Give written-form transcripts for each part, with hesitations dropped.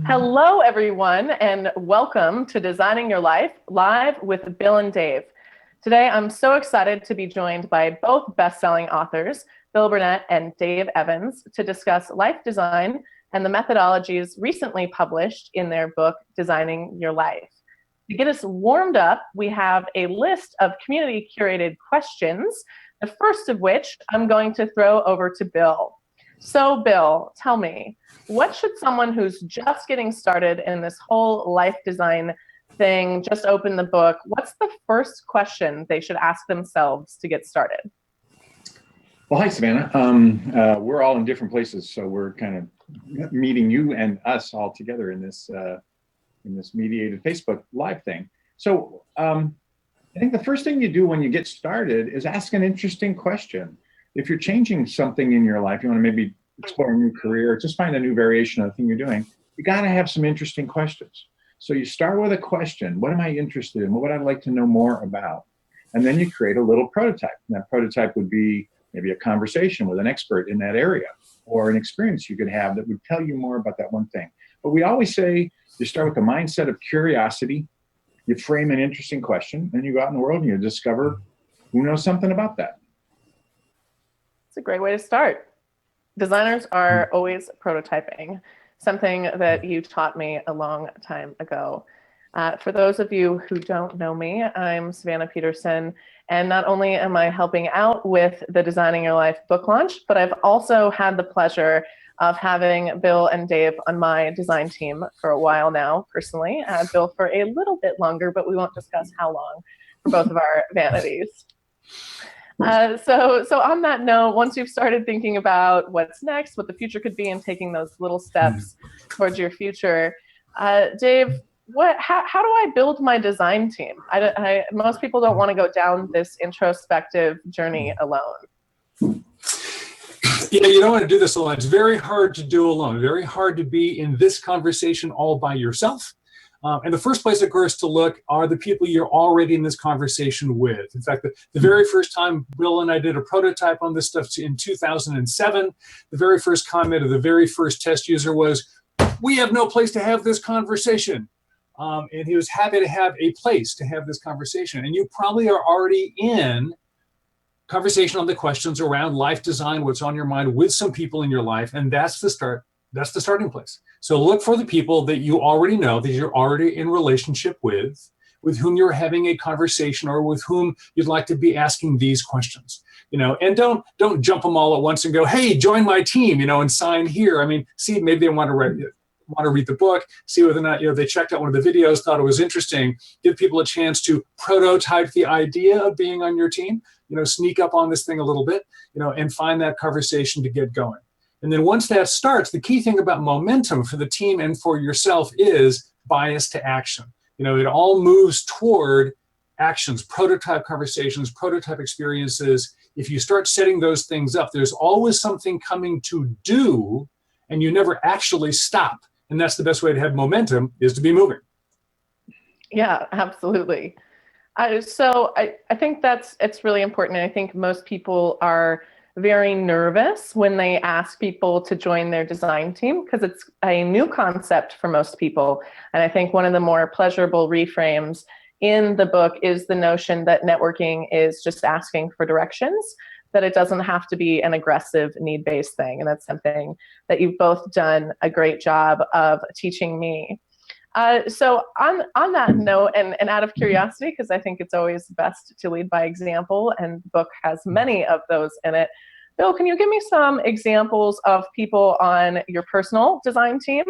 Hello, everyone, and welcome to Designing Your Life live with Bill and Dave. Today, I'm so excited to be joined by both best-selling authors, Bill Burnett and Dave Evans, to discuss life design and the methodologies recently published in their book, Designing Your Life. To get us warmed up, we have a list of community-curated questions, the first of which I'm going to throw over to Bill. So, Bill, tell me, what should someone who's just getting started in this whole life design thing, just open the book, what's the first question they should ask themselves to get started? Well, hi, Savannah. We're all in different places, so we're kind of meeting you and us all together in this mediated Facebook Live thing. So I think the first thing you do when you get started is ask an interesting question. If you're changing something in your life, you want to maybe explore a new career, just find a new variation of the thing you're doing, you got to have some interesting questions. So you start with a question. What am I interested in? What would I like to know more about? And then you create a little prototype. And that prototype would be maybe a conversation with an expert in that area or an experience you could have that would tell you more about that one thing. But we always say you start with a mindset of curiosity, you frame an interesting question, and you go out in the world and you discover who knows something about that. It's a great way to start. Designers are always prototyping, something that you taught me a long time ago. For those of you who don't know me, I'm Savannah Peterson, and not only am I helping out with the Designing Your Life book launch, but I've also had the pleasure of having Bill and Dave on my design team for a while now, personally. Bill for a little bit longer, but we won't discuss how long for both of our vanities. So on that note, once you've started thinking about what's next, what the future could be, and taking those little steps towards your future, Dave, how do I build my design team? Most people don't want to go down this introspective journey alone. Yeah, you don't want to do this alone. It's very hard to do alone, very hard to be in this conversation all by yourself. And the first place, of course, to look are the people you're already in this conversation with. In fact, the very first time Bill and I did a prototype on this stuff in 2007, the very first comment of the very first test user was, "We have no place to have this conversation." And he was happy to have a place to have this conversation. And you probably are already in conversation on the questions around life design, what's on your mind with some people in your life, and that's the start. That's the starting place. So look for the people that you already know, that you're already in relationship with whom you're having a conversation, or with whom you'd like to be asking these questions. And don't jump them all at once and go, "Hey, join my team," and sign here. I mean, see, maybe they want to read the book, see whether or not they checked out one of the videos, thought it was interesting. Give people a chance to prototype the idea of being on your team. Sneak up on this thing a little bit, and find that conversation to get going. And then once that starts, the key thing about momentum for the team and for yourself is bias to action. It all moves toward actions, prototype conversations, prototype experiences. If you start setting those things up, there's always something coming to do, and you never actually stop. And that's the best way to have momentum, is to be moving. Yeah, absolutely. So I think it's really important. And I think most people are very nervous when they ask people to join their design team, because it's a new concept for most people. And I think one of the more pleasurable reframes in the book is the notion that networking is just asking for directions, that it doesn't have to be an aggressive need-based thing. And that's something that you've both done a great job of teaching me. So on that note, and out of curiosity, because I think it's always best to lead by example, and the book has many of those in it, Bill, can you give me some examples of people on your personal design team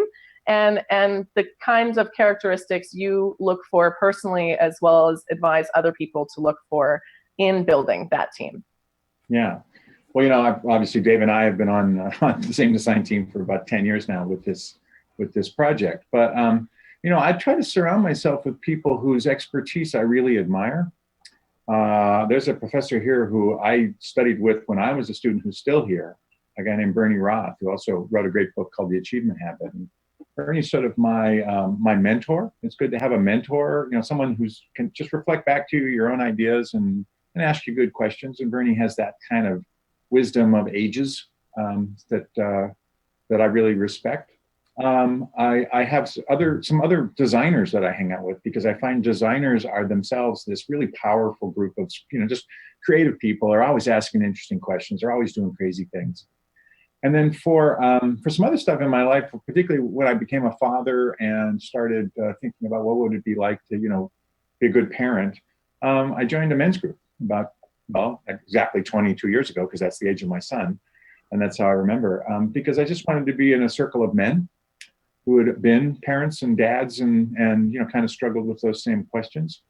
and the kinds of characteristics you look for personally, as well as advise other people to look for in building that team? Yeah. Well, obviously Dave and I have been on the same design team for about 10 years now with this project. But I try to surround myself with people whose expertise I really admire. There's a professor here who I studied with when I was a student who's still here, a guy named Burnett, who also wrote a great book called The Achievement Habit. And Bernie's sort of my mentor. It's good to have a mentor, someone who can just reflect back to you your own ideas and ask you good questions. And Bernie has that kind of wisdom of ages that I really respect. I have some other designers that I hang out with, because I find designers are themselves this really powerful group of, just creative people. They're always asking interesting questions. They're always doing crazy things. And then for some other stuff in my life, particularly when I became a father and started thinking about what would it be like to, be a good parent, I joined a men's group about, exactly 22 years ago, because that's the age of my son. And that's how I remember, because I just wanted to be in a circle of men who had been parents and dads and kind of struggled with those same questions.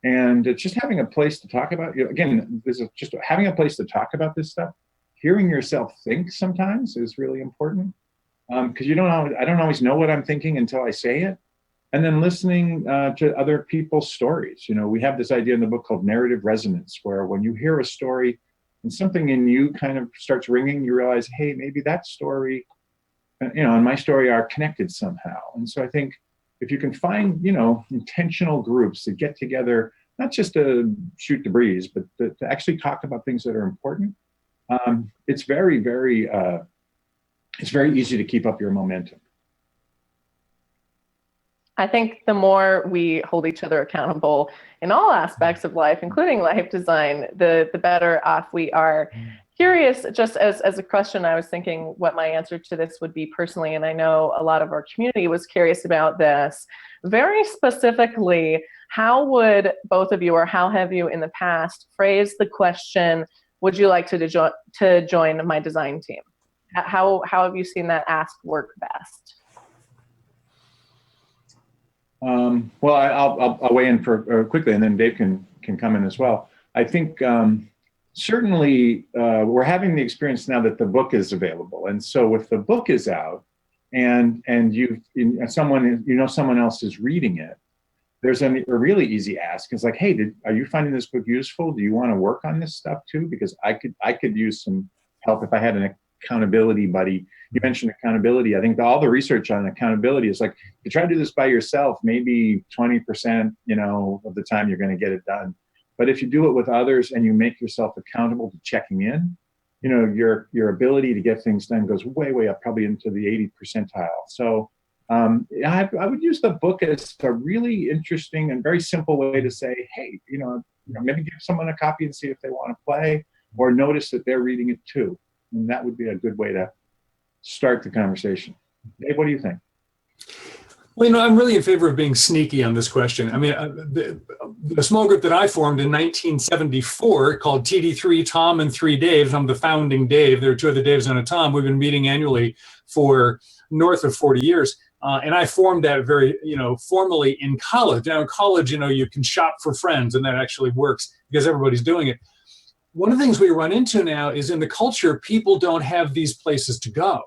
And just having a place to talk about, again, this is just having a place to talk about this stuff. Hearing yourself think sometimes is really important, because I don't always know what I'm thinking until I say it. And then listening to other people's stories. We have this idea in the book called narrative resonance, where when you hear a story and something in you kind of starts ringing, you realize, hey, maybe that story, and my story are connected somehow. And so I think if you can find, intentional groups that get together, not just to shoot the breeze, but to actually talk about things that are important, it's very, very, it's very easy to keep up your momentum. I think the more we hold each other accountable in all aspects of life, including life design, the better off we are. Curious, just as a question, I was thinking what my answer to this would be personally, and I know a lot of our community was curious about this. Very specifically, how would both of you, or how have you in the past, phrased the question, would you like to join my design team? How have you seen that ask work best? Well, I'll weigh in for quickly, and then Dave can come in as well. I think certainly we're having the experience now that the book is available, and so if the book is out, and someone else is reading it, there's a really easy ask. It's like, hey, are you finding this book useful? Do you want to work on this stuff too? Because I could use some help if I had an accountability buddy. You mentioned accountability. I think all the research on accountability is like, if you try to do this by yourself, maybe 20%, of the time you're going to get it done. But if you do it with others and you make yourself accountable to checking in, your ability to get things done goes way, way up, probably into the 80th percentile. So I would use the book as a really interesting and very simple way to say, hey, maybe give someone a copy and see if they want to play, or notice that they're reading it too. And that would be a good way to start the conversation. Dave, what do you think? Well, I'm really in favor of being sneaky on this question. I mean, the small group that I formed in 1974 called TD3, Tom and 3 Daves. I'm the founding Dave. There are 2 other Daves and a Tom. We've been meeting annually for north of 40 years. And I formed that very, formally in college. Now in college, you can shop for friends, and that actually works because everybody's doing it. One of the things we run into now is in the culture, people don't have these places to go.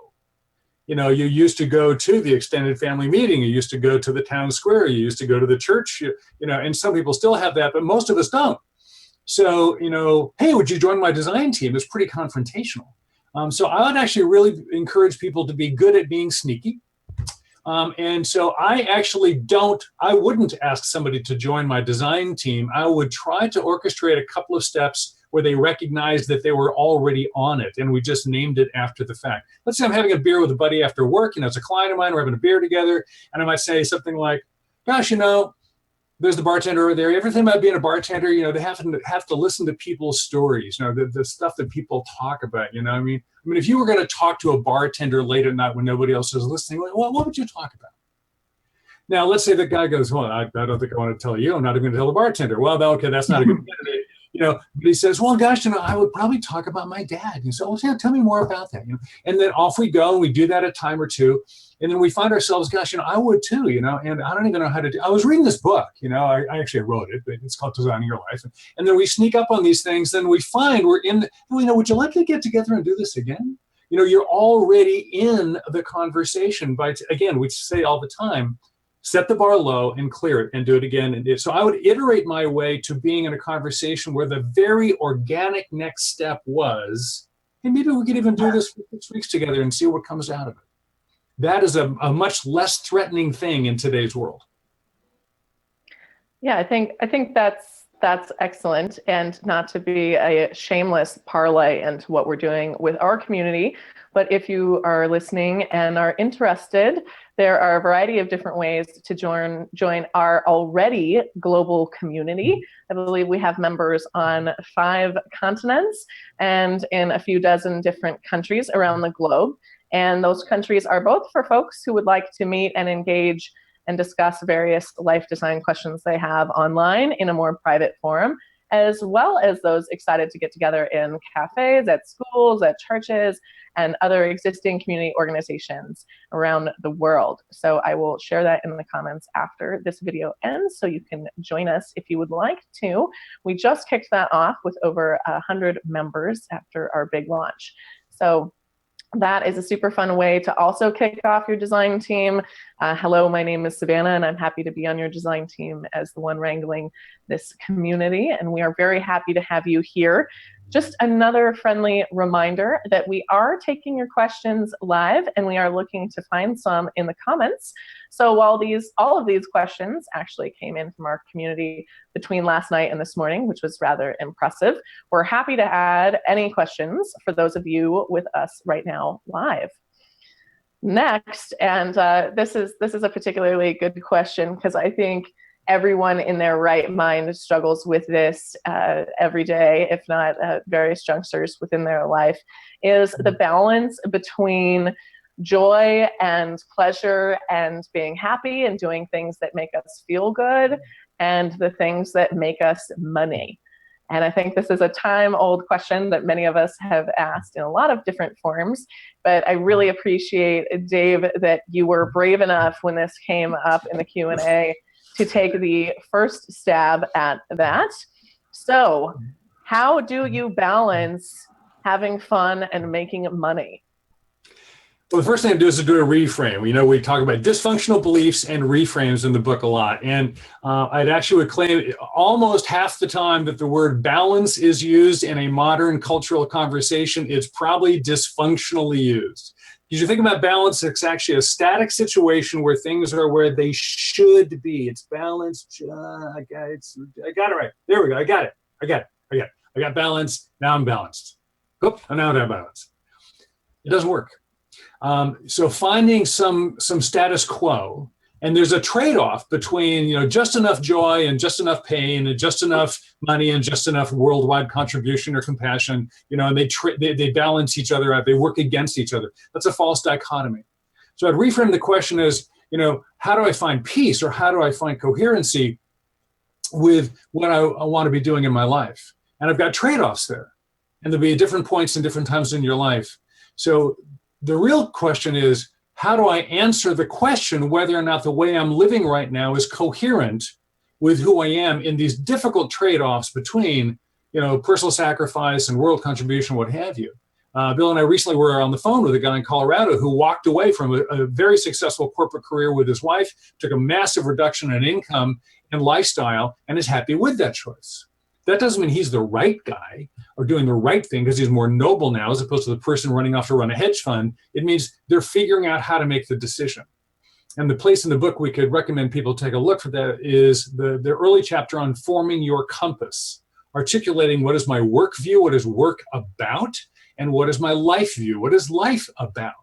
You used to go to the extended family meeting. You used to go to the town square. You used to go to the church, and some people still have that, but most of us don't. So, hey, would you join my design team? It's pretty confrontational. So I would actually really encourage people to be good at being sneaky. And so I wouldn't ask somebody to join my design team. I would try to orchestrate a couple of steps where they recognized that they were already on it, and we just named it after the fact. Let's say I'm having a beer with a buddy after work, it's a client of mine, we're having a beer together, and I might say something like, gosh, there's the bartender over there. Everything about being a bartender, they have to listen to people's stories, the stuff that people talk about, I mean, if you were going to talk to a bartender late at night when nobody else is listening, well, what would you talk about? Now, let's say the guy goes, well, I don't think I want to tell you. I'm not even going to tell the bartender. Well, okay, that's not a good candidate. But he says, well, gosh, I would probably talk about my dad. And so, yeah, tell me more about that. And then off we go, and we do that a time or two. And then we find ourselves, gosh, I would too, and I don't even know how to do. I was reading this book, I actually wrote it, but it's called Designing Your Life. And then we sneak up on these things. Then we find we're in, would you like to get together and do this again? You're already in the conversation. Again, we say all the time, set the bar low and clear it and do it again. And so I would iterate my way to being in a conversation where the very organic next step was, hey, maybe we could even do this for 6 weeks together and see what comes out of it. That is a much less threatening thing in today's world. Yeah, I think that's That's excellent. And not to be a shameless parlay into what we're doing with our community, but if you are listening and are interested, there are a variety of different ways to join our already global community. I believe we have members on 5 continents and in a few dozen different countries around the globe. And those countries are both for folks who would like to meet and engage and discuss various life design questions they have online in a more private forum, as well as those excited to get together in cafes, at schools, at churches, and other existing community organizations around the world. So I will share that in the comments after this video ends, so you can join us if you would like to. We just kicked that off with over 100 members after our big launch. So that is a super fun way to also kick off your design team. Hello, my name is Savannah, and I'm happy to be on your design team as the one wrangling this community. And we are very happy to have you here. Just another friendly reminder that we are taking your questions live, and we are looking to find some in the comments. So while all of these questions actually came in from our community between last night and this morning, which was rather impressive, we're happy to add any questions for those of you with us right now live. Next, and this is a particularly good question, because I think everyone in their right mind struggles with this every day, if not various junctures within their life, is the balance between joy and pleasure and being happy and doing things that make us feel good and the things that make us money. And I think this is a time-old question that many of us have asked in a lot of different forms, but I really appreciate, Dave, that you were brave enough when this came up in the Q&A to take the first stab at that. So how do you balance having fun and making money? Well, the first thing to do is to do a reframe. You know, we talk about dysfunctional beliefs and reframes in the book a lot. And I'd actually would claim almost half the time that the word balance is used in a modern cultural conversation, it's probably dysfunctionally used. Because you think about balance, it's actually a static situation where things are where they should be. It's balanced. I got it right. There we go. I got it. I got balance. Now I'm balanced. Oop, I'm now out balance. It doesn't work. So finding some status quo, and there's a trade-off between, you know, just enough joy and just enough pain and just enough money and just enough worldwide contribution or compassion, you know, and they balance each other out. They work against each other. That's a false dichotomy. So I'd reframe the question as, you know, how do I find peace, or how do I find coherency with what I want to be doing in my life? And I've got trade-offs there, and there'll be different points and different times in your life. So the real question is, how do I answer the question whether or not the way I'm living right now is coherent with who I am in these difficult trade-offs between, you know, personal sacrifice and world contribution, what have you. Bill and I recently were on the phone with a guy in Colorado who walked away from a very successful corporate career with his wife, took a massive reduction in income and lifestyle, and is happy with that choice. That doesn't mean he's the right guy or doing the right thing because he's more noble now as opposed to the person running off to run a hedge fund. It means they're figuring out how to make the decision. And the place in the book we could recommend people take a look for that is the early chapter on forming your compass, articulating what is my work view, what is work about, and what is my life view, what is life about.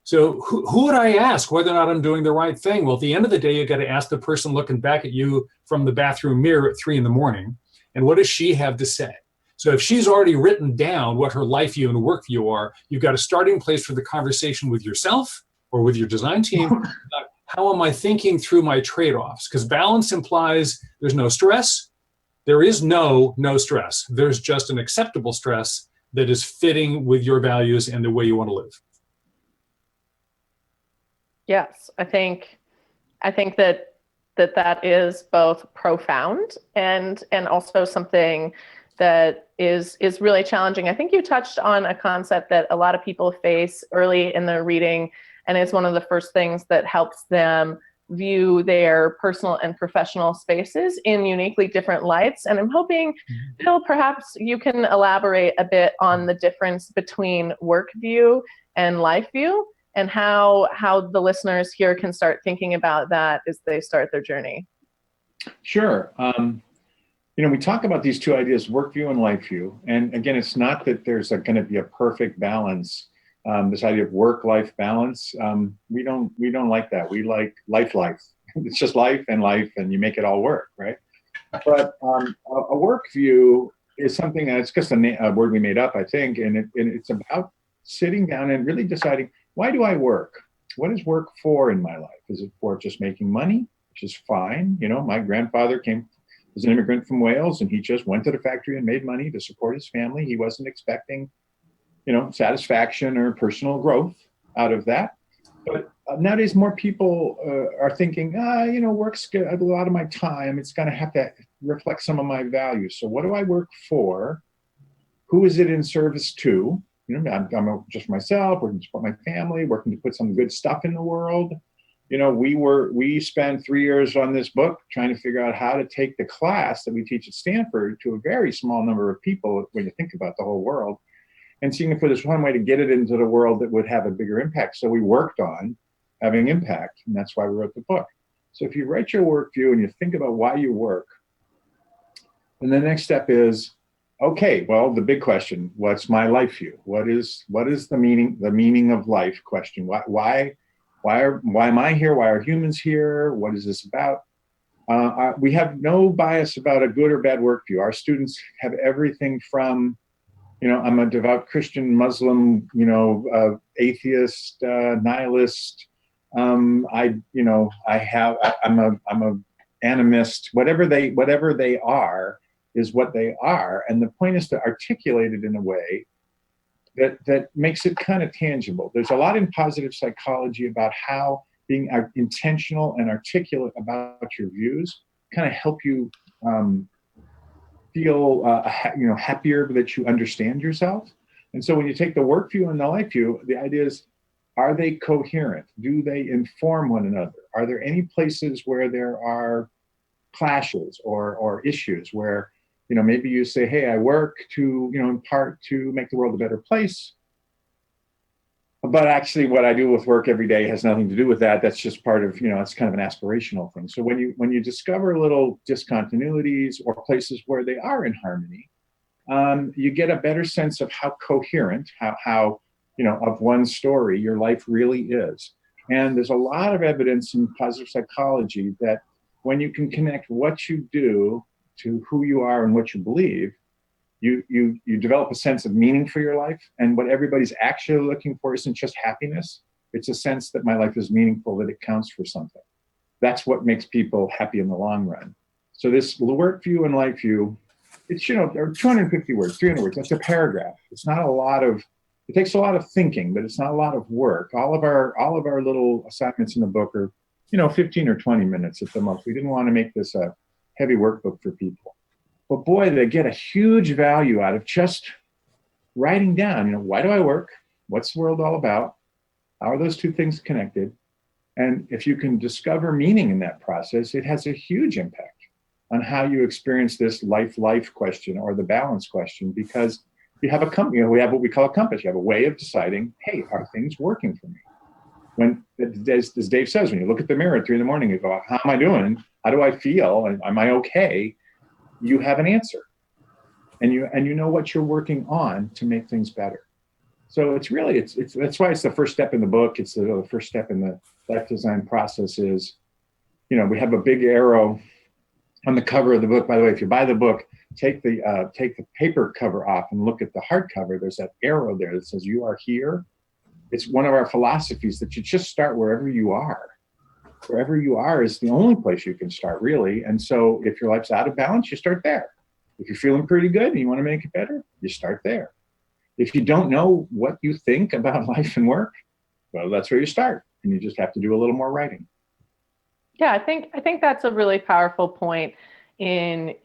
So who would I ask whether or not I'm doing the right thing? Well, at the end of the day, you got to ask the person looking back at you from the bathroom mirror at 3 a.m. And what does she have to say? So if she's already written down what her life view and work view are, you've got a starting place for the conversation with yourself or with your design team. About how am I thinking through my trade-offs? Because balance implies there's no stress. There is no stress. There's just an acceptable stress that is fitting with your values and the way you want to live. Yes, I think that is both profound and also something that is really challenging. I think you touched on a concept that a lot of people face early in their reading, and it's one of the first things that helps them view their personal and professional spaces in uniquely different lights. And I'm hoping, Bill, perhaps you can elaborate a bit on the difference between work view and life view, and how the listeners here can start thinking about that as they start their journey. Sure. we talk about these two ideas, work view and life view. And again, it's not that there's going to be a perfect balance. This idea of work-life balance, we don't like that. We like life. It's just life, and you make it all work, right? But a work view is something that's just a word we made up, I think, and it's about sitting down and really deciding, why do I work? What is work for in my life? Is it for just making money, which is fine? My grandfather was an immigrant from Wales, and he just went to the factory and made money to support his family. He wasn't expecting, satisfaction or personal growth out of that. But nowadays, more people are thinking, work's good. A lot of my time, it's going to have to reflect some of my values. So what do I work for? Who is it in service to? I'm just myself, working to support my family, working to put some good stuff in the world. We spent 3 years on this book trying to figure out how to take the class that we teach at Stanford to a very small number of people when you think about the whole world, and seeing if there's one way to get it into the world that would have a bigger impact. So we worked on having impact, and that's why we wrote the book. So if you write your work view and you think about why you work, then the next step is, okay, well, the big question, what's my life view? What is the meaning of life question? Why am I here? Why are humans here? What is this about? We have no bias about a good or bad work view. Our students have everything from, I'm a devout Christian, Muslim, atheist, nihilist. I'm a animist. Whatever they are is what they are, and the point is to articulate it in a way that makes it kind of tangible. There's a lot in positive psychology about how being intentional and articulate about your views kind of help you feel happier that you understand yourself. And so when you take the work view and the life view, the idea is, are they coherent? Do they inform one another? Are there any places where there are clashes or issues where maybe you say, hey, I work to, in part to make the world a better place. But actually what I do with work every day has nothing to do with that. That's just part of, it's kind of an aspirational thing. So when you discover little discontinuities or places where they are in harmony, you get a better sense of how coherent, how of one story your life really is. And there's a lot of evidence in positive psychology that when you can connect what you do to who you are and what you believe, you develop a sense of meaning for your life. And what everybody's actually looking for isn't just happiness. It's a sense that my life is meaningful, that it counts for something. That's what makes people happy in the long run. So this work view and life view, it's, there are 250 words, 300 words. That's a paragraph. It's not a lot of, it takes a lot of thinking, but it's not a lot of work. All of our little assignments in the book are, 15 or 20 minutes at the most. We didn't want to make this a heavy workbook for people. But boy, they get a huge value out of just writing down, why do I work? What's the world all about? How are those two things connected? And if you can discover meaning in that process, it has a huge impact on how you experience this life question or the balance question, because you have we have what we call a compass. You have a way of deciding, hey, are things working for me? When, as Dave says, when you look at the mirror at 3 a.m, you go, how am I doing? How do I feel? Am I okay? You have an answer, and you know what you're working on to make things better. So it's really, that's why it's the first step in the book. It's the first step in the life design process is, we have a big arrow on the cover of the book. By the way, if you buy the book, take the paper cover off and look at the hardcover. There's that arrow there that says you are here. It's one of our philosophies that you just start wherever you are. Wherever you are is the only place you can start, really. And so if your life's out of balance, you start there. If you're feeling pretty good and you want to make it better, you start there. If you don't know what you think about life and work, well, that's where you start. And you just have to do a little more writing. Yeah, I think that's a really powerful point in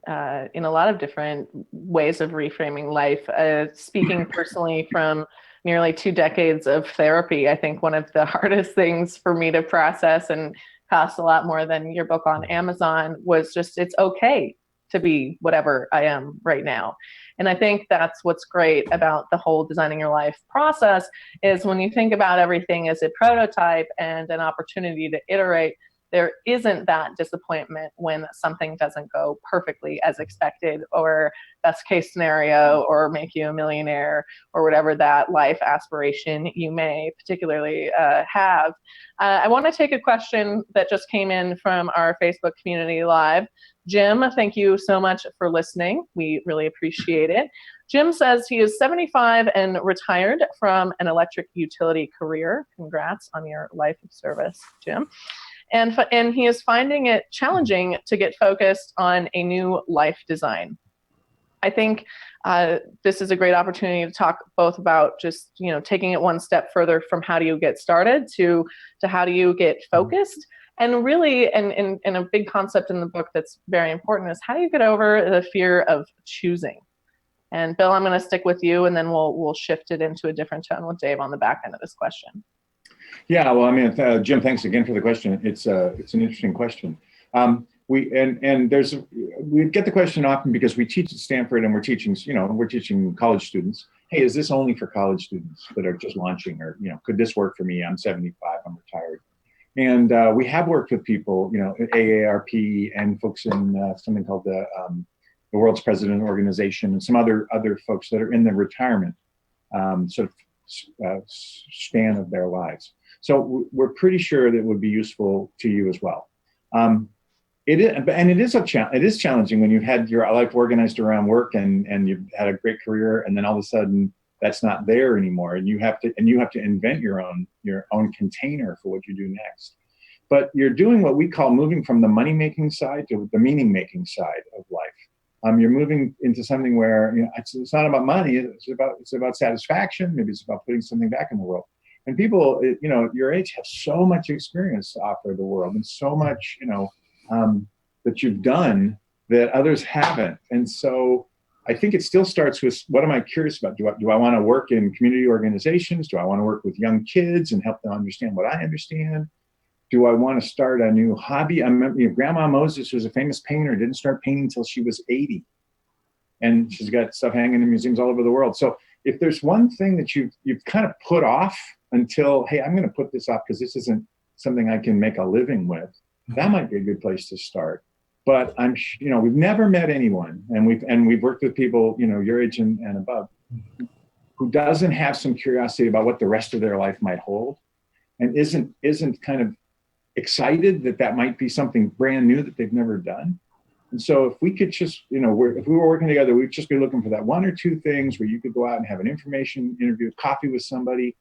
a lot of different ways of reframing life. Speaking personally from nearly 2 decades of therapy, I think one of the hardest things for me to process, and cost a lot more than your book on Amazon, was just, it's okay to be whatever I am right now. And I think that's what's great about the whole designing your life process, is when you think about everything as a prototype and an opportunity to iterate, there isn't that disappointment when something doesn't go perfectly as expected, or best case scenario, or make you a millionaire, or whatever that life aspiration you may particularly have. I want to take a question that just came in from our Facebook community live. Jim, thank you so much for listening. We really appreciate it. Jim says he is 75 and retired from an electric utility career. Congrats on your life of service, Jim. And he is finding it challenging to get focused on a new life design. I think this is a great opportunity to talk both about just, taking it one step further from how do you get started to how do you get focused. And really, and a big concept in the book that's very important is how do you get over the fear of choosing? And Bill, I'm going to stick with you, and then we'll shift it into a different tone with Dave on the back end of this question. Yeah, well, I mean, Jim, thanks again for the question. It's an interesting question. We get the question often because we teach at Stanford, and we're teaching college students. Hey, is this only for college students that are just launching, or could this work for me? I'm 75, I'm retired. And we have worked with people, AARP and folks in something called the World's President Organization, and some other folks that are in the retirement sort of span of their lives. So we're pretty sure that it would be useful to you as well. It is challenging when you've had your life organized around work and you've had a great career, and then all of a sudden that's not there anymore, and you have to invent your own container for what you do next. But you're doing what we call moving from the money-making side to the meaning-making side of life. You're moving into something where it's not about money. It's about satisfaction. Maybe it's about putting something back in the world. And people, your age have so much experience to offer the world, and so much, that you've done that others haven't. And so I think it still starts with, what am I curious about? Do I want to work in community organizations? Do I want to work with young kids and help them understand what I understand? Do I want to start a new hobby? I remember Grandma Moses was a famous painter, didn't start painting until she was 80. And she's got stuff hanging in museums all over the world. So if there's one thing that you've kind of put off until, hey, I'm going to put this off because this isn't something I can make a living with, that might be a good place to start. But we've never met anyone, and we've worked with people, your age and above, who doesn't have some curiosity about what the rest of their life might hold, and isn't kind of excited that might be something brand new that they've never done. And so if we could just, if we were working together, we'd just be looking for that one or two things where you could go out and have an information interview, coffee with somebody.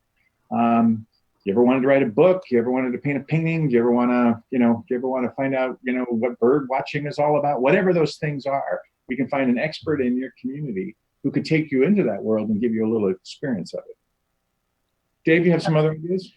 You ever wanted to write a book? You ever wanted to paint a painting? Do you ever want to find out, what bird watching is all about? Whatever those things are, we can find an expert in your community who could take you into that world and give you a little experience of it. Dave, you have some other ideas?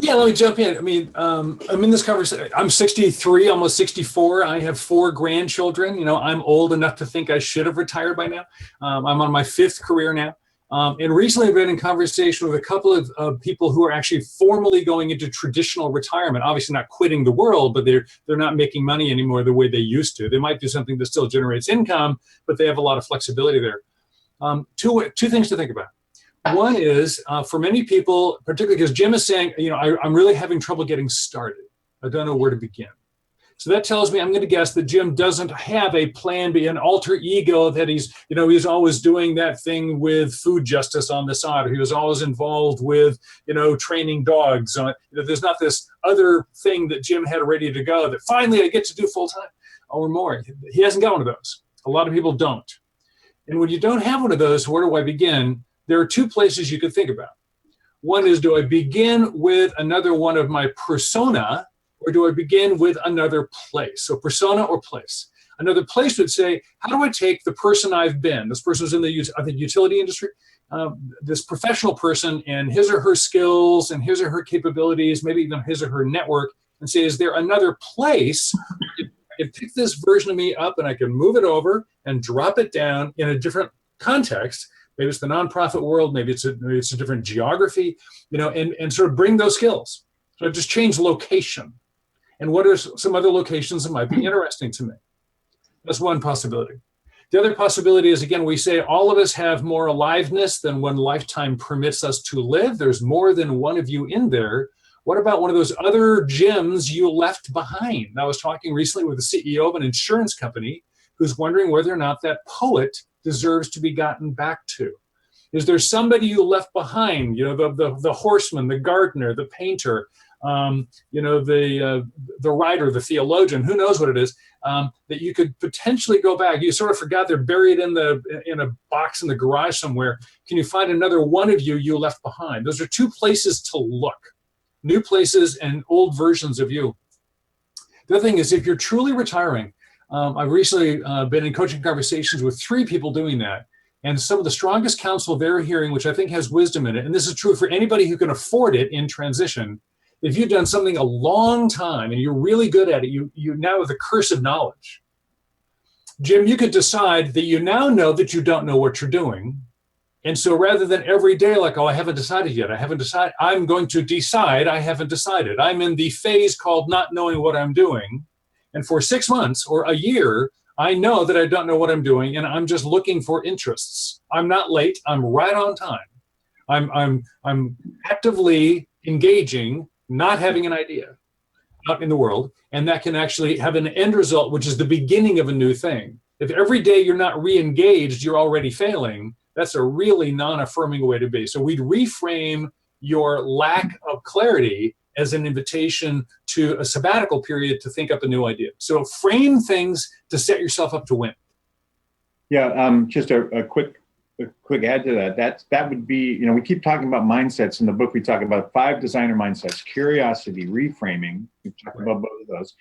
Yeah, let me jump in. I mean, I'm in this conversation. I'm 63, almost 64. I have 4 grandchildren. I'm old enough to think I should have retired by now. I'm on my 5th career now. And recently I've been in conversation with a couple of people who are actually formally going into traditional retirement, obviously not quitting the world, but they're not making money anymore the way they used to. They might do something that still generates income, but they have a lot of flexibility there. Two things to think about. One is for many people, particularly because Jim is saying, I'm really having trouble getting started. I don't know where to begin. So that tells me, I'm going to guess that Jim doesn't have a plan B, an alter ego that he's always doing that thing with food justice on the side, or he was always involved with, training dogs. There's not this other thing that Jim had ready to go that finally I get to do full time or more. He hasn't got one of those. A lot of people don't. And when you don't have one of those, where do I begin? There are 2 places you could think about. One is, do I begin with another one of my persona, or do I begin with another place? So persona or place. Another place would say, how do I take the person I've been? This person was in the utility industry. This professional person and his or her skills and his or her capabilities, maybe even his or her network, and say, is there another place I can pick this version of me up and I can move it over and drop it down in a different context? Maybe it's the nonprofit world, maybe it's a different geography, and sort of bring those skills. So just change location. And what are some other locations that might be interesting to me? That's one possibility. The other possibility is, again, we say all of us have more aliveness than one lifetime permits us to live. There's more than one of you in there. What about one of those other gems you left behind? I was talking recently with the CEO of an insurance company who's wondering whether or not that poet deserves to be gotten back to. Is there somebody you left behind? You know, the horseman, the gardener, the painter, you know, the writer, the theologian, who knows what it is, that you could potentially go back. You sort of forgot they're buried in a box in the garage somewhere. Can you find another one of you left behind? Those are two places to look, new places and old versions of you. The other thing is, if you're truly retiring, I've recently been in coaching conversations with 3 people doing that. And some of the strongest counsel they're hearing, which I think has wisdom in it, and this is true for anybody who can afford it in transition. If you've done something a long time and you're really good at it, you now have the curse of knowledge. Jim, you could decide that you now know that you don't know what you're doing. And so rather than every day like, oh, I haven't decided yet, I'm going to decide I haven't decided. I'm in the phase called not knowing what I'm doing. And for 6 months or a year, I know that I don't know what I'm doing, and I'm just looking for interests. I'm not late. I'm right on time. I'm actively engaging, not having an idea out in the world, and that can actually have an end result, which is the beginning of a new thing. If every day you're not re-engaged, you're already failing, that's a really non-affirming way to be. So we'd reframe your lack of clarity as an invitation to a sabbatical period to think up a new idea. So frame things to set yourself up to win. Yeah, just a quick add to that. That would be, you know, we keep talking about mindsets. In the book, we talk about 5 designer mindsets: curiosity, reframing. We talk about both of those.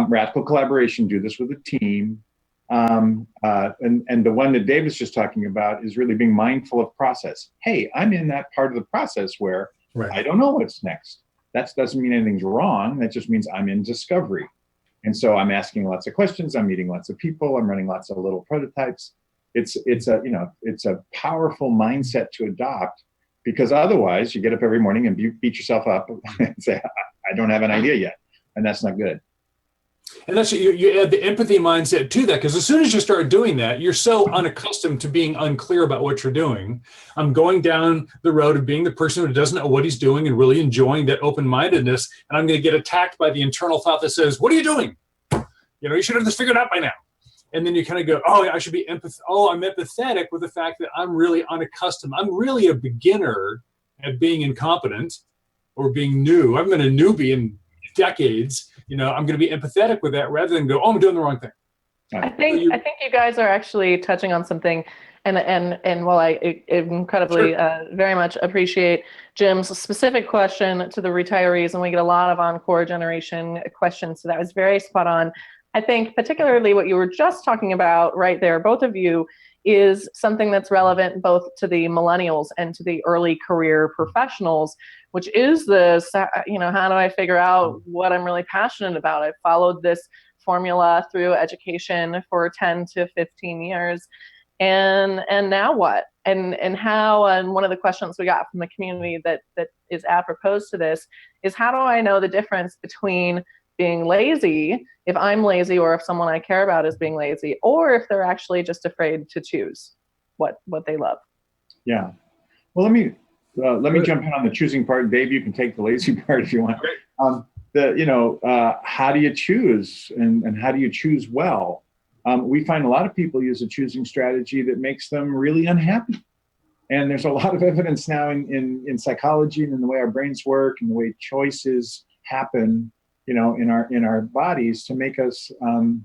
Radical collaboration, do this with a team. And the one that Dave was just talking about is really being mindful of process. Hey, I'm in that part of the process where I don't know what's next. That doesn't mean anything's wrong. That just means I'm in discovery. And so I'm asking lots of questions. I'm meeting lots of people. I'm running lots of little prototypes. It's a powerful mindset to adopt, because otherwise you get up every morning and beat yourself up and say, I don't have an idea yet. And that's not good. And that's you add the empathy mindset to that, because as soon as you start doing that, you're so unaccustomed to being unclear about what you're doing. I'm going down the road of being the person who doesn't know what he's doing and really enjoying that open-mindedness, and I'm going to get attacked by the internal thought that says, what are you doing? You know, you should have this figured out by now. And then you kind of go, oh, I should be I'm empathetic with the fact that I'm really unaccustomed. I'm really a beginner at being incompetent or being new. I've been a newbie in decades. You know, I'm going to be empathetic with that rather than go, oh, I'm doing the wrong thing. I think you guys are actually touching on something, and while I incredibly very much appreciate Jim's specific question to the retirees, and we get a lot of encore generation questions, so that was very spot on. I think particularly what you were just talking about right there, both of you, is something that's relevant both to the millennials and to the early career professionals, which is this, you know, how do I figure out what I'm really passionate about? I've followed this formula through education for 10 to 15 years. And now what? And how, and one of the questions we got from the community that is apropos to this is, how do I know the difference between being lazy, if I'm lazy, or if someone I care about is being lazy, or if they're actually just afraid to choose what they love? Yeah. Well, let me jump in on the choosing part. Dave, you can take the lazy part if you want. How do you choose, and how do you choose well? We find a lot of people use a choosing strategy that makes them really unhappy. And there's a lot of evidence now in psychology and in the way our brains work and the way choices happen, you know, in our bodies to make us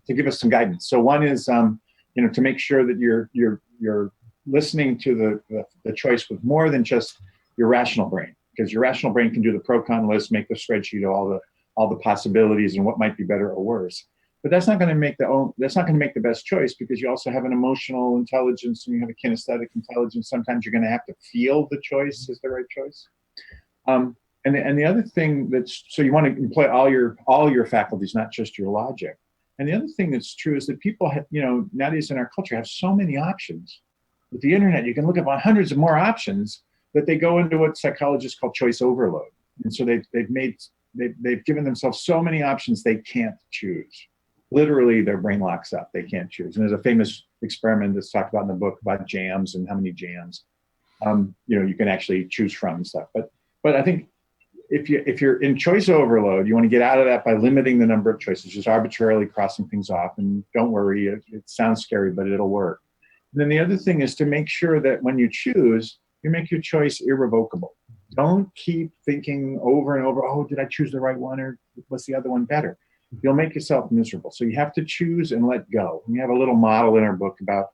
to give us some guidance. So one is to make sure that you're listening to the choice with more than just your rational brain, because your rational brain can do the pro-con list, make the spreadsheet of all the possibilities and what might be better or worse. But that's not going to make the best choice, because you also have an emotional intelligence and you have a kinesthetic intelligence. Sometimes you're going to have to feel the choice is the right choice. And the other thing so you want to employ all your faculties, not just your logic. And the other thing that's true is that people nowadays in our culture have so many options. With the internet, you can look up on hundreds of more options that they go into what psychologists call choice overload. And so they've given themselves so many options they can't choose. Literally, their brain locks up. They can't choose. And there's a famous experiment that's talked about in the book about jams and how many jams you can actually choose from and stuff. But I think if you're in choice overload, you want to get out of that by limiting the number of choices, just arbitrarily crossing things off. And don't worry, it sounds scary, but it'll work. And then the other thing is to make sure that when you choose, you make your choice irrevocable. Don't keep thinking over and over, oh, did I choose the right one, or was the other one better? You'll make yourself miserable. So you have to choose and let go. And we have a little model in our book about,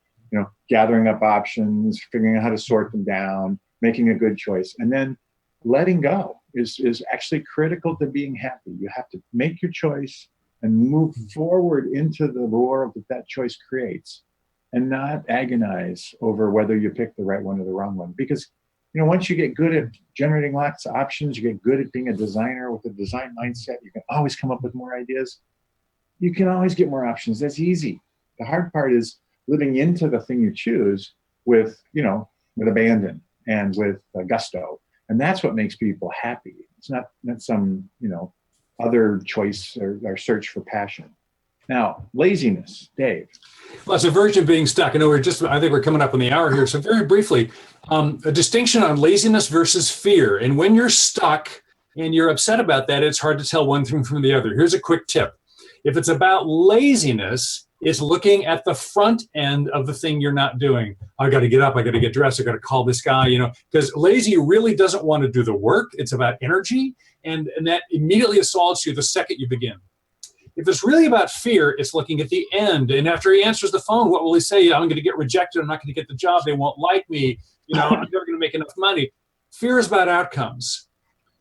gathering up options, figuring out how to sort them down, making a good choice. And then letting go is actually critical to being happy. You have to make your choice and move forward into the roar that choice creates, and not agonize over whether you pick the right one or the wrong one. Because, once you get good at generating lots of options, you get good at being a designer with a design mindset, you can always come up with more ideas. You can always get more options. That's easy. The hard part is living into the thing you choose with abandon and with gusto. And that's what makes people happy. It's not some, other choice or search for passion. Now, laziness, Dave. Well, it's a version of being stuck. I think we're coming up on the hour here. So very briefly, a distinction on laziness versus fear. And when you're stuck and you're upset about that, it's hard to tell one thing from the other. Here's a quick tip. If it's about laziness, it's looking at the front end of the thing you're not doing. I got to get up. I got to get dressed. I got to call this guy, because lazy really doesn't want to do the work. It's about energy. And that immediately assaults you the second you begin. If it's really about fear, it's looking at the end. And after he answers the phone, what will he say? I'm going to get rejected. I'm not going to get the job. They won't like me. I'm never going to make enough money. Fear is about outcomes.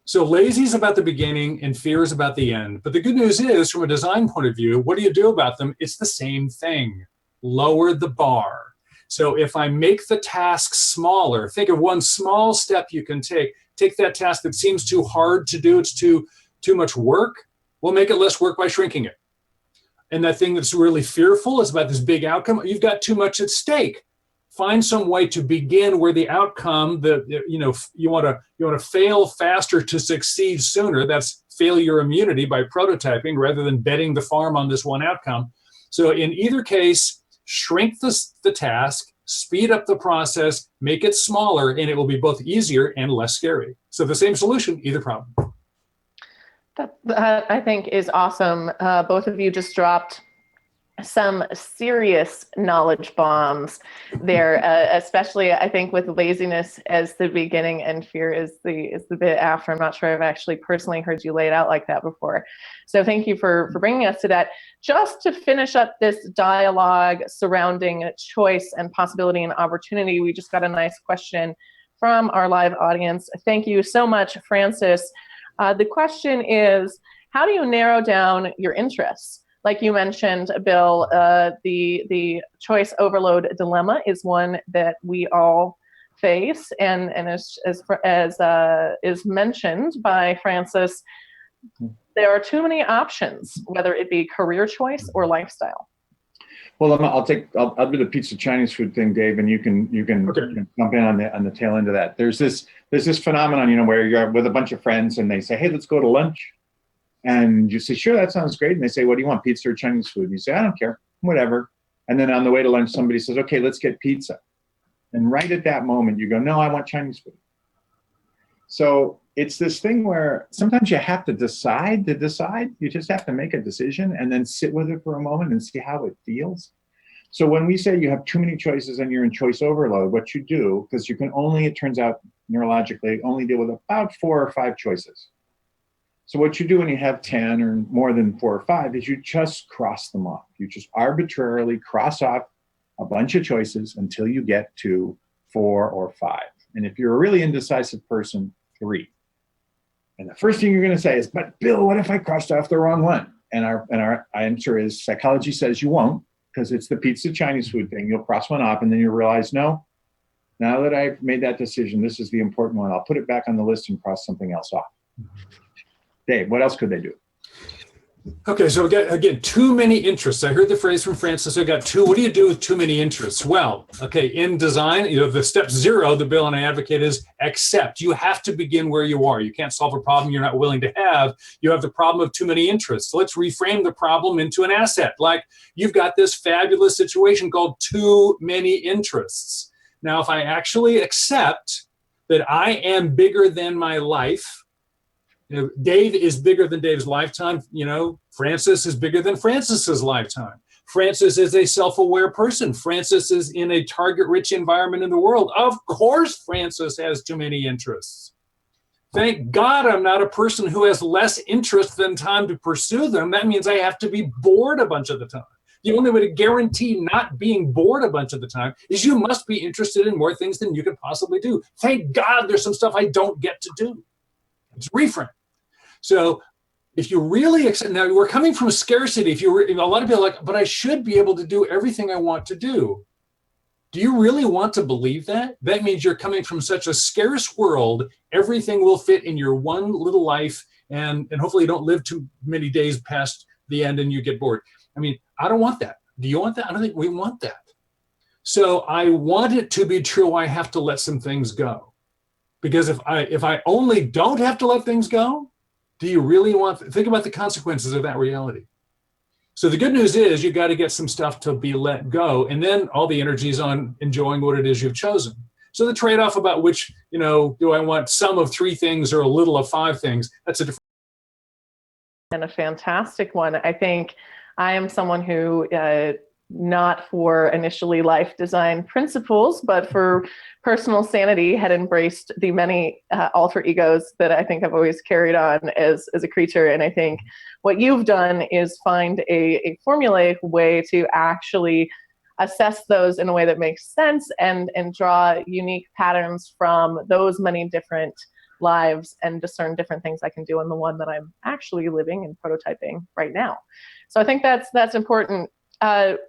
So lazy is about the beginning and fear is about the end. But the good news is, from a design point of view, what do you do about them? It's the same thing. Lower the bar. So if I make the task smaller, think of one small step you can take. Take that task that seems too hard to do. It's too much work. We'll make it less work by shrinking it. And that thing that's really fearful is about this big outcome. You've got too much at stake. Find some way to begin where the outcome you want to fail faster to succeed sooner. That's failure immunity by prototyping rather than betting the farm on this one outcome. So in either case, shrink the task, speed up the process, make it smaller, and it will be both easier and less scary. So the same solution, either problem. That I think is awesome. Both of you just dropped some serious knowledge bombs there, especially I think with laziness as the beginning and fear is the bit after. I'm not sure I've actually personally heard you lay it out like that before. So thank you for bringing us to that. Just to finish up this dialogue surrounding choice and possibility and opportunity, we just got a nice question from our live audience. Thank you so much, Francis. The question is, how do you narrow down your interests? Like you mentioned, Bill, the choice overload dilemma is one that we all face, and as is mentioned by Francis, there are too many options, whether it be career choice or lifestyle. Well, I'll do the pizza Chinese food thing, Dave, and you can Okay. jump in on the tail end of that. There's this phenomenon, where you're with a bunch of friends and they say, hey, let's go to lunch. And you say, sure, that sounds great. And they say, what do you want, pizza or Chinese food? And you say, I don't care, whatever. And then on the way to lunch, somebody says, okay, let's get pizza. And right at that moment, you go, no, I want Chinese food. So it's this thing where sometimes you have to decide. You just have to make a decision and then sit with it for a moment and see how it feels. So when we say you have too many choices and you're in choice overload, what you do, because you can only, it turns out neurologically, only deal with about 4 or 5 choices. So what you do when you have 10 or more than 4 or 5 is you just cross them off. You just arbitrarily cross off a bunch of choices until you get to 4 or 5. And if you're a really indecisive person, 3. And the first thing you're going to say is, but Bill, what if I crossed off the wrong one? And our answer is, psychology says you won't, because it's the pizza Chinese food thing. You'll cross one off and then you realize, no, now that I've made that decision, this is the important one. I'll put it back on the list and cross something else off. Dave, what else could they do? Okay, so again, too many interests. I heard the phrase from Francis, I got two. What do you do with too many interests? Well, okay, in design, the step 0, the Bill and I advocate is accept. You have to begin where you are. You can't solve a problem you're not willing to have. You have the problem of too many interests. So let's reframe the problem into an asset. Like, you've got this fabulous situation called too many interests. Now, if I actually accept that I am bigger than my life, You know, Dave is bigger than Dave's lifetime. You know, Francis is bigger than Francis's lifetime. Francis is a self-aware person. Francis is in a target-rich environment in the world. Of course, Francis has too many interests. Thank God I'm not a person who has less interest than time to pursue them. That means I have to be bored a bunch of the time. The only way to guarantee not being bored a bunch of the time is you must be interested in more things than you can possibly do. Thank God there's some stuff I don't get to do. It's reframe. So if you really accept, now we're coming from scarcity. If you, a lot of people are like, but I should be able to do everything I want to do. Do you really want to believe that? That means you're coming from such a scarce world, everything will fit in your one little life, and hopefully you don't live too many days past the end and you get bored. I mean, I don't want that. Do you want that? I don't think we want that. So I want it to be true, I have to let some things go. Because if I only don't have to let things go, do you really want, think about the consequences of that reality. So the good news is you got to get some stuff to be let go, and then all the energy is on enjoying what it is you've chosen. So the trade-off about which, you know, do I want some of 3 things or a little of 5 things, that's a different. And a fantastic one. I think I am someone who, not for initially life design principles, but for personal sanity, had embraced the many alter egos that I think I've always carried on as a creature. And I think what you've done is find a formulaic way to actually assess those in a way that makes sense and draw unique patterns from those many different lives and discern different things I can do in the one that I'm actually living and prototyping right now. So I think that's important.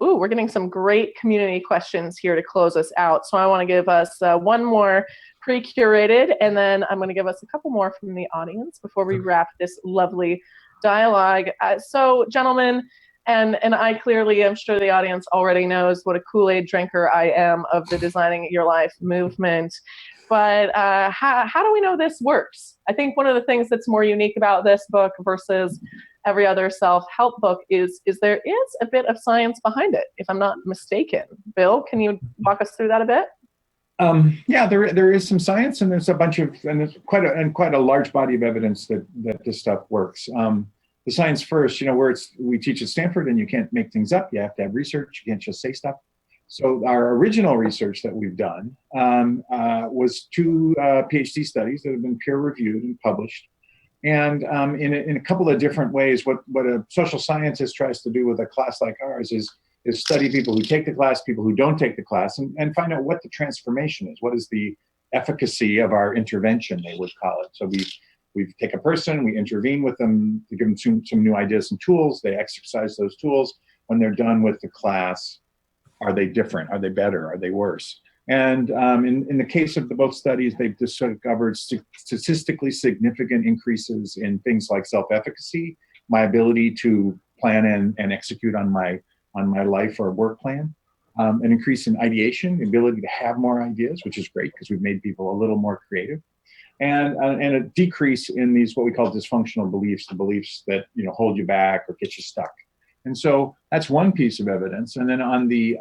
We're getting some great community questions here to close us out. So I want to give us one more pre-curated, and then I'm going to give us a couple more from the audience before we wrap this lovely dialogue. So gentlemen, and I clearly am sure the audience already knows what a Kool-Aid drinker I am of the Designing Your Life movement. But how do we know this works? I think one of the things that's more unique about this book versus every other self-help book is there is a bit of science behind it, if I'm not mistaken. Bill, can you walk us through that a bit? Yeah, there is some science, and there's a bunch of, and there's quite a large body of evidence that this stuff works. The science first, you know, where we teach at Stanford, and you can't make things up. You have to have research. You can't just say stuff. So our original research that we've done was 2 PhD studies that have been peer-reviewed and published. And in a couple of different ways, what a social scientist tries to do with a class like ours is study people who take the class, people who don't take the class, and find out what the transformation is. What is the efficacy of our intervention, they would call it. So we take a person, we intervene with them to give them some new ideas and tools. They exercise those tools. When they're done with the class, are they different? Are they better? Are they worse? And in the case of both studies, they've discovered statistically significant increases in things like self-efficacy, my ability to plan and execute on my life or work plan, an increase in ideation, the ability to have more ideas, which is great because we've made people a little more creative, and a decrease in these what we call dysfunctional beliefs, the beliefs that hold you back or get you stuck. And so that's one piece of evidence. And then on the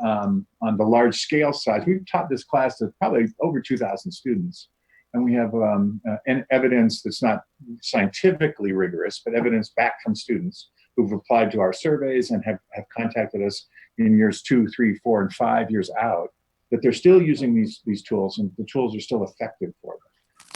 large scale side, we've taught this class to probably over 2,000 students. And we have evidence that's not scientifically rigorous, but evidence back from students who've applied to our surveys and have contacted us in years 2, 3, 4, and 5 years out, that they're still using these tools, and the tools are still effective for them.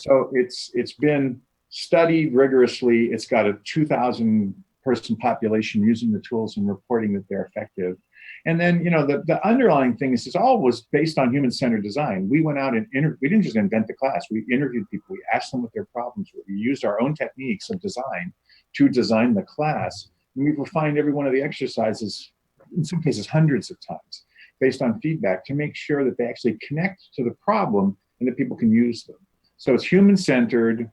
So it's been studied rigorously. It's got a 2,000 person population using the tools and reporting that they're effective. And then, the underlying thing is all was based on human-centered design. We went out and we didn't just invent the class. We interviewed people. We asked them what their problems were. We used our own techniques of design to design the class. And we've refined every one of the exercises, in some cases hundreds of times, based on feedback to make sure that they actually connect to the problem and that people can use them. So it's human-centered.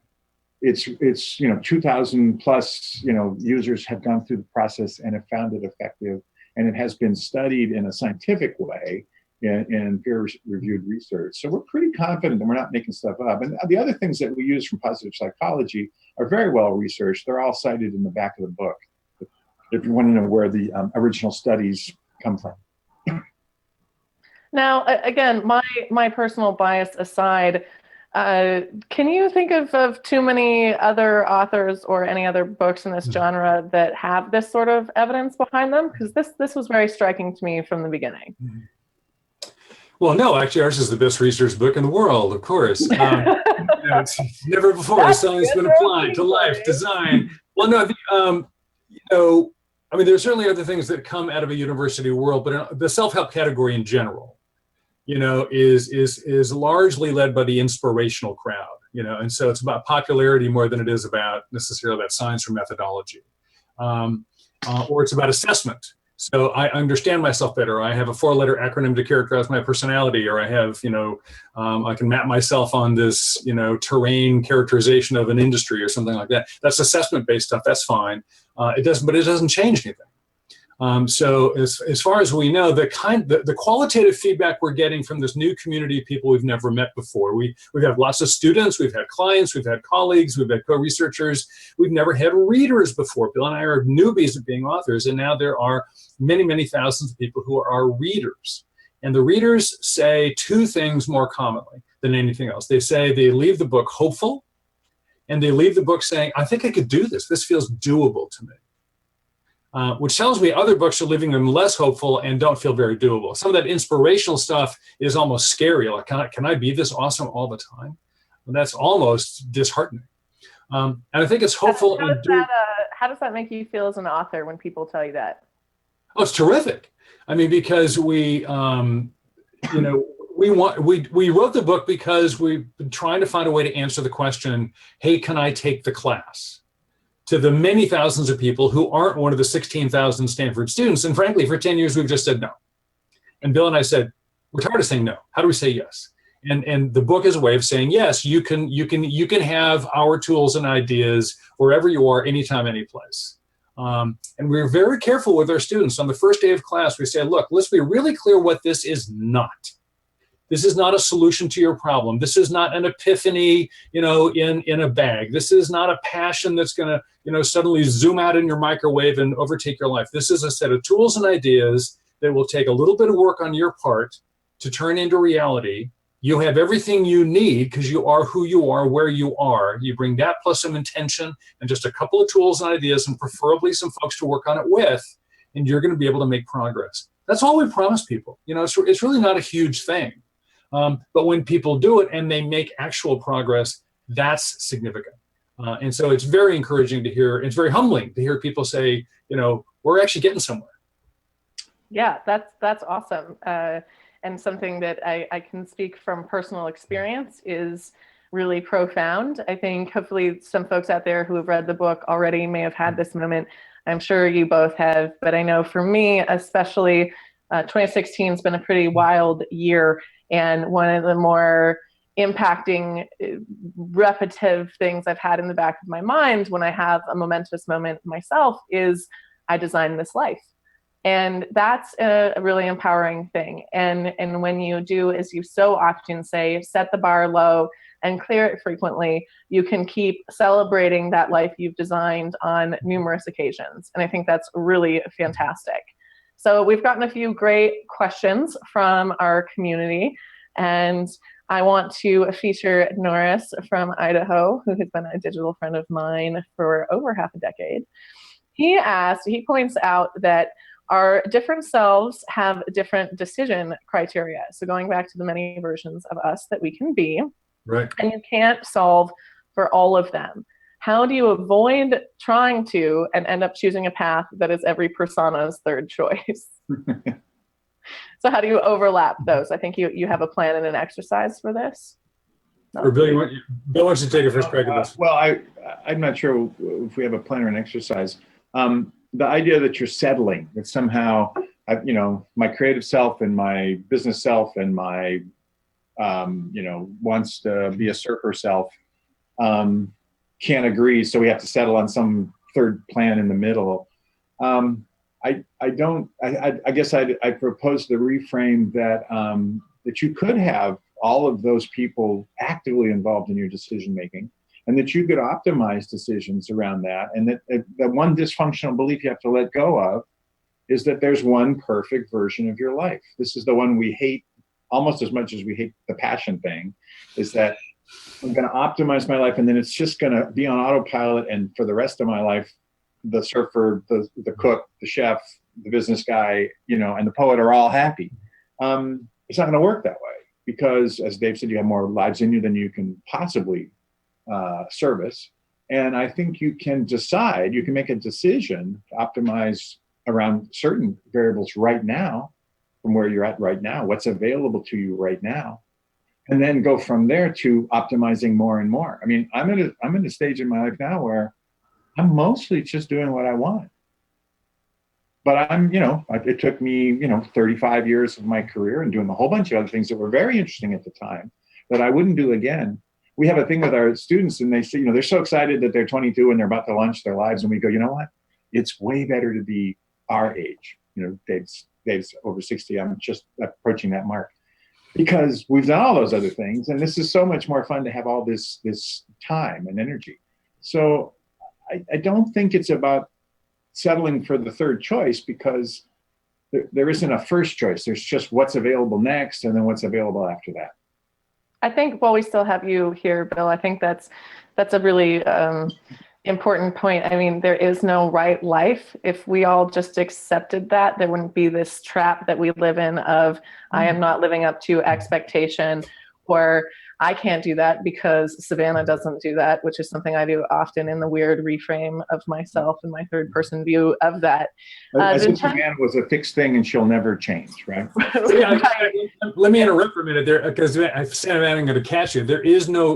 It's 2,000 plus users have gone through the process and have found it effective, and it has been studied in a scientific way in peer-reviewed research. So we're pretty confident that we're not making stuff up. And the other things that we use from positive psychology are very well researched. They're all cited in the back of the book, if you want to know where the original studies come from. Now, again, my personal bias aside, Can you think of too many other authors or any other books in this genre that have this sort of evidence behind them? Because this was very striking to me from the beginning. Well, no, actually, ours is the best research book in the world, of course. It's never before has science been applied to life, design. Well, no, I mean, there's certainly other things that come out of a university world, but the self-help category in general, is largely led by the inspirational crowd, and so it's about popularity more than it is about necessarily about science or methodology, or it's about assessment. So I understand myself better. I have a 4-letter acronym to characterize my personality, or I have, I can map myself on this, terrain characterization of an industry or something like that. That's assessment-based stuff. That's fine. But it doesn't change anything. So as far as we know, the qualitative feedback we're getting from this new community of people we've never met before. We've had lots of students, we've had clients, we've had colleagues, we've had co-researchers. We've never had readers before. Bill and I are newbies at being authors, and now there are many, many thousands of people who are readers. And the readers say 2 things more commonly than anything else. They say they leave the book hopeful, and they leave the book saying, I think I could do this. This feels doable to me. Which tells me other books are leaving them less hopeful and don't feel very doable. Some of that inspirational stuff is almost scary. Like, can I be this awesome all the time? Well, that's almost disheartening. And I think it's hopeful. How does that make you feel as an author when people tell you that? Oh, it's terrific. I mean, because we wrote the book because we've been trying to find a way to answer the question, hey, can I take the class? To the many thousands of people who aren't one of the 16,000 Stanford students. And frankly, for 10 years, we've just said no. And Bill and I said, we're tired of saying no. How do we say yes? And the book is a way of saying, yes, you can have our tools and ideas wherever you are, anytime, any place. And we're very careful with our students. On the first day of class, we say, look, let's be really clear what this is not. This is not a solution to your problem. This is not an epiphany, in a bag. This is not a passion that's going to, suddenly zoom out in your microwave and overtake your life. This is a set of tools and ideas that will take a little bit of work on your part to turn into reality. You have everything you need because you are who you are, where you are. You bring that plus some intention and just a couple of tools and ideas and preferably some folks to work on it with, and you're going to be able to make progress. That's all we promise people. It's really not a huge thing. But when people do it and they make actual progress, that's significant. And so it's very encouraging to hear. It's very humbling to hear people say, we're actually getting somewhere. Yeah, that's awesome. And something that I can speak from personal experience is really profound. I think hopefully some folks out there who have read the book already may have had this moment. I'm sure you both have, but I know for me, especially 2016 has been a pretty wild year. And one of the more impacting, repetitive things I've had in the back of my mind when I have a momentous moment myself is I designed this life. And that's a really empowering thing. And when you do, as you so often say, set the bar low and clear it frequently, you can keep celebrating that life you've designed on numerous occasions. And I think that's really fantastic. So we've gotten a few great questions from our community, and I want to feature Norris from Idaho, who has been a digital friend of mine for over half a decade. He points out that our different selves have different decision criteria. So going back to the many versions of us that we can be, right? And you can't solve for all of them. How do you avoid trying to and end up choosing a path that is every persona's third choice? So how do you overlap those? I think you have a plan and an exercise for this. Or Bill, Bill wants to take a first crack at this. Well, I'm not sure if we have a plan or an exercise. The idea that you're settling, that somehow, my creative self and my business self and my, wants to be a surfer self, can't agree, so we have to settle on some third plan in the middle. I guess I propose to reframe that you could have all of those people actively involved in your decision making, and that you could optimize decisions around that, and that one dysfunctional belief you have to let go of is that there's one perfect version of your life. This is the one we hate almost as much as we hate the passion thing, is that I'm going to optimize my life, and then it's just going to be on autopilot. And for the rest of my life, the surfer, the cook, the chef, the business guy, and the poet are all happy. It's not going to work that way, because, as Dave said, you have more lives in you than you can possibly service. And I think you can make a decision to optimize around certain variables right now, from where you're at right now, what's available to you right now, and then go from there to optimizing more and more. I mean, I'm in a stage in my life now where I'm mostly just doing what I want. But it took me, 35 years of my career and doing a whole bunch of other things that were very interesting at the time that I wouldn't do again. We have a thing with our students, and they say, they're so excited that they're 22 and they're about to launch their lives. And we go, you know what? It's way better to be our age. Dave's over 60. I'm just approaching that mark, because we've done all those other things. And this is so much more fun to have all this time and energy. So I don't think it's about settling for the third choice, because there isn't a first choice. There's just what's available next, and then what's available after that. I think while we still have you here, Bill, I think that's a really important point. I mean, there is no right life. If we all just accepted that, there wouldn't be this trap that we live in of I am not living up to expectation, or I can't do that because Savannah doesn't do that, which is something I do often in the weird reframe of myself and my third person view of that. I said Savannah was a fixed thing and she'll never change, right? Let me interrupt for a minute there, because Savannah, I'm going to catch you.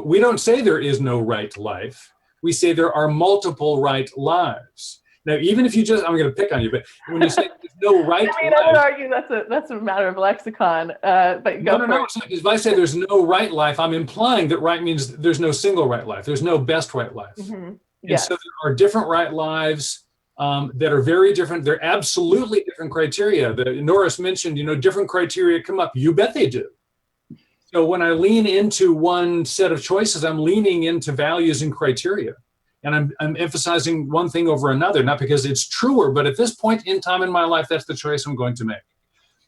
We don't say there is no right life. We say there are multiple right lives. Now, even if I'm going to pick on you, but when you say there's no right life, I would argue that's a matter of lexicon. But no. If I say there's no right life, I'm implying that right means there's no single right life. There's no best right life. Mm-hmm. Yes. And so there are different right lives that are very different. They're absolutely different criteria. Norris mentioned, different criteria come up. You bet they do. So when I lean into one set of choices, I'm leaning into values and criteria. And I'm emphasizing one thing over another, not because it's truer, but at this point in time in my life, that's the choice I'm going to make.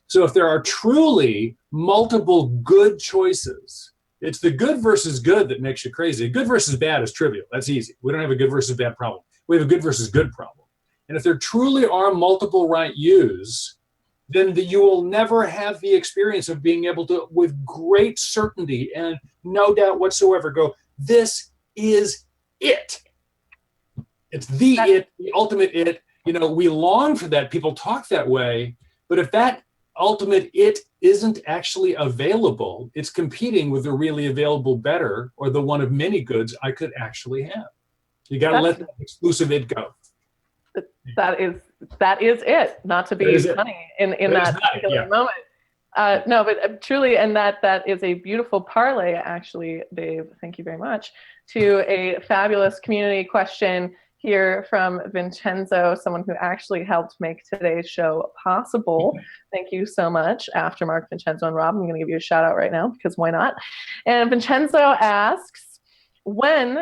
So if there are truly multiple good choices, it's the good versus good that makes you crazy. Good versus bad is trivial. That's easy. We don't have a good versus bad problem. We have a good versus good problem. And if there truly are multiple right yous, then you will never have the experience of being able to, with great certainty and no doubt whatsoever, go, this is it. It's the ultimate it. We long for that. People talk that way. But if that ultimate it isn't actually available, it's competing with the really available better, or the one of many goods I could actually have. You got to let that exclusive it go. That is it. Not to be funny in that particular moment. No, but truly, and that is a beautiful parlay, actually, Dave. Thank you very much. To a fabulous community question here from Vincenzo, someone who actually helped make today's show possible. Thank you so much, Aftermark, Vincenzo, and Rob. I'm going to give you a shout out right now, because why not? And Vincenzo asks, when,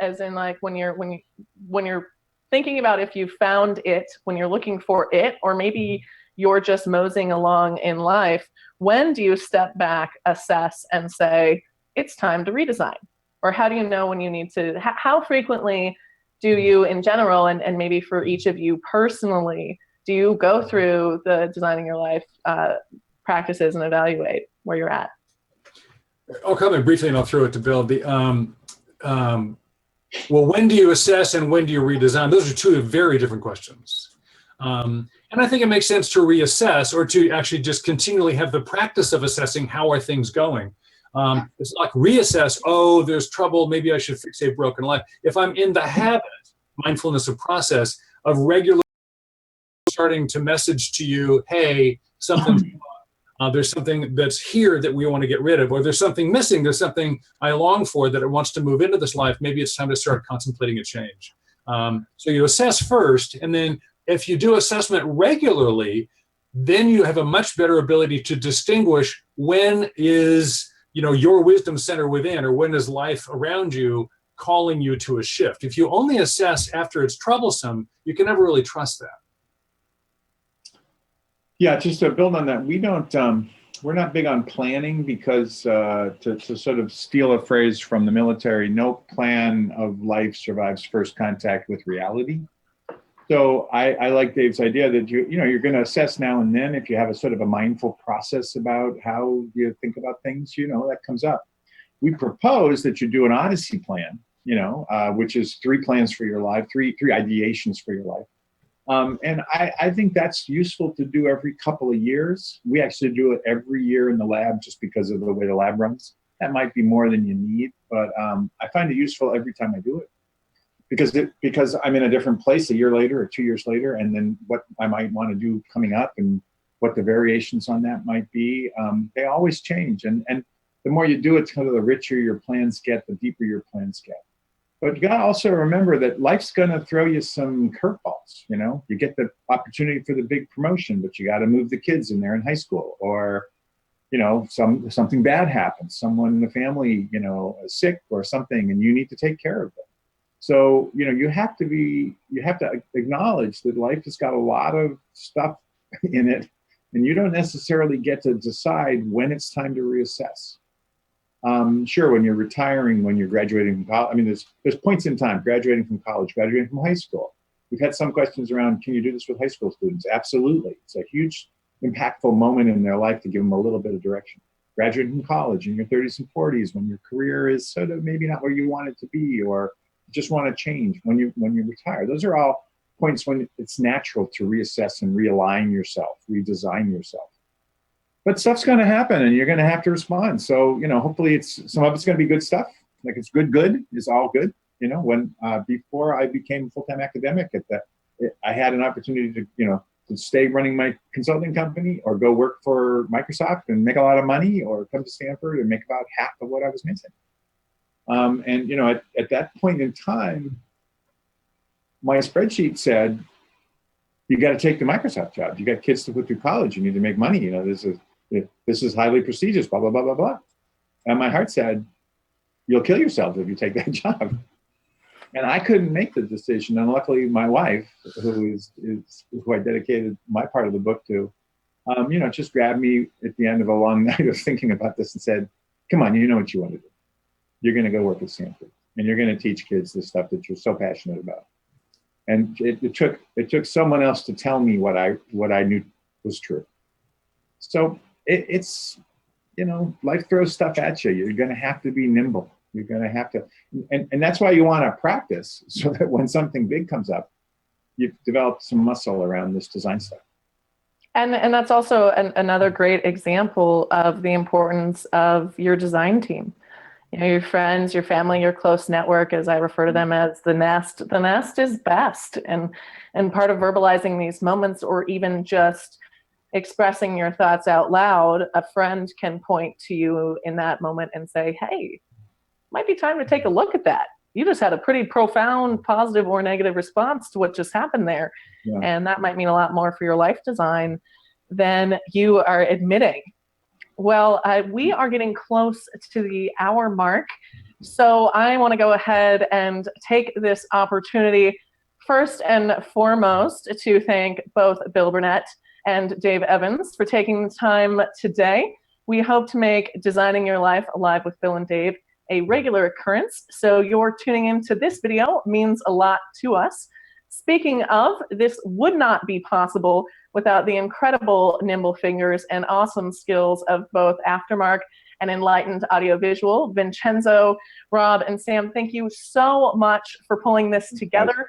as in like when you're thinking about if you found it, when you're looking for it, or maybe you're just moseying along in life, when do you step back, assess, and say, it's time to redesign? Or how do you know when you need to, how frequently do you in general, and maybe for each of you personally, do you go through the designing your life practices and evaluate where you're at? I'll comment briefly and I'll throw it to Bill. Well, when do you assess and when do you redesign? Those are two very different questions. And I think it makes sense to reassess, or to actually just continually have the practice of assessing how are things going. It's like reassess, oh, there's trouble, maybe I should fix a broken life. If I'm in the habit, mindfulness of process, of regularly starting to message to you, hey, something's there's something that's here that we want to get rid of, or there's something missing, there's something I long for that it wants to move into this life, maybe it's time to start contemplating a change. So you assess first, and then if you do assessment regularly, then you have a much better ability to distinguish when is your wisdom center within, or when is life around you calling you to a shift. If you only assess after it's troublesome, you can never really trust that. Yeah, just to build on that, we don't, we're not big on planning because to sort of steal a phrase from the military, no plan of life survives first contact with reality. So I like Dave's idea that you're going to assess now and then if you have a sort of a mindful process about how you think about things, that comes up. We propose that you do an Odyssey plan, which is 3 plans for your life, three ideations for your life. And I think that's useful to do every couple of years. We actually do it every year in the lab just because of the way the lab runs. That might be more than you need, but I find it useful every time I do it. Because I'm in a different place a year later or 2 years later, and then what I might want to do coming up and what the variations on that might be, they always change. And the more you do it, kind of the richer your plans get, the deeper your plans get. But you got to also remember that life's going to throw you some curveballs. You get the opportunity for the big promotion, but you got to move the kids in there in high school, or something bad happens. Someone in the family, is sick or something, and you need to take care of them. So, you have to acknowledge that life has got a lot of stuff in it, and you don't necessarily get to decide when it's time to reassess. Sure, when you're retiring, when you're graduating from college, there's points in time, graduating from college, graduating from high school. We've had some questions around, can you do this with high school students? Absolutely. It's a huge, impactful moment in their life to give them a little bit of direction. Graduating from college in your 30s and 40s, when your career is sort of maybe not where you want it to be, or just want to change when you retire. Those are all points when it's natural to reassess and realign yourself, redesign yourself. But stuff's going to happen, and you're going to have to respond. So, hopefully some of it's going to be good stuff. Like it's good is all good. When before I became a full-time academic I had an opportunity to stay running my consulting company, or go work for Microsoft and make a lot of money, or come to Stanford and make about half of what I was making. At that point in time, my spreadsheet said, you got to take the Microsoft job. You got kids to put through college. You need to make money. This is highly prestigious, blah, blah, blah, blah, blah. And my heart said, you'll kill yourself if you take that job. And I couldn't make the decision. And luckily, my wife, who I dedicated my part of the book to, just grabbed me at the end of a long night of thinking about this and said, come on, you know what you want to do. You're going to go work at Stanford, and you're going to teach kids the stuff that you're so passionate about. And it took someone else to tell me what I knew was true. So it's life throws stuff at you. You're going to have to be nimble. You're going to have to, and that's why you want to practice, so that when something big comes up, you've developed some muscle around this design stuff. And that's also another great example of the importance of your design team. Your friends, your family, your close network, as I refer to them as the nest. The nest is best. And part of verbalizing these moments, or even just expressing your thoughts out loud, a friend can point to you in that moment and say, hey, might be time to take a look at that. You just had a pretty profound positive or negative response to what just happened there. Yeah. And that might mean a lot more for your life design than you are admitting. Well, we are getting close to the hour mark, so I want to go ahead and take this opportunity first and foremost to thank both Bill Burnett and Dave Evans for taking the time today. We hope to make Designing Your Life Alive with Bill and Dave a regular occurrence, so your tuning into this video means a lot to us. Speaking of, this would not be possible without the incredible nimble fingers and awesome skills of both Aftermark and Enlightened Audiovisual. Vincenzo, Rob, and Sam, thank you so much for pulling this together.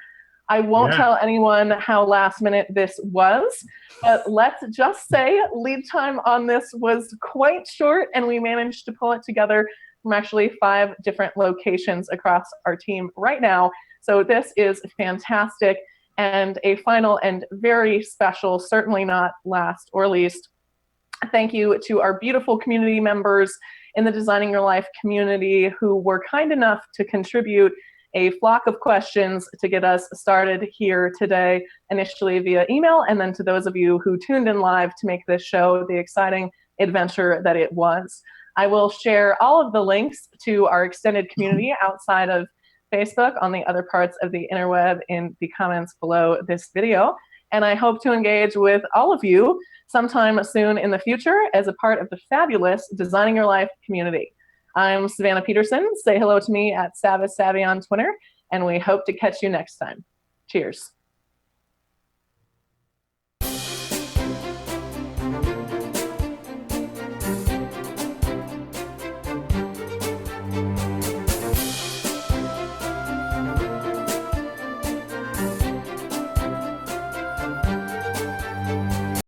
I won't tell anyone how last minute this was, but let's just say lead time on this was quite short, and we managed to pull it together from actually 5 different locations across our team right now. So this is fantastic. And a final and very special, certainly not last or least, thank you to our beautiful community members in the Designing Your Life community who were kind enough to contribute a flock of questions to get us started here today, initially via email, and then to those of you who tuned in live to make this show the exciting adventure that it was. I will share all of the links to our extended community outside of Facebook on the other parts of the interweb in the comments below this video. And I hope to engage with all of you sometime soon in the future as a part of the fabulous Designing Your Life community. I'm Savannah Peterson. Say hello to me at SavasSavvy on Twitter, and we hope to catch you next time. Cheers.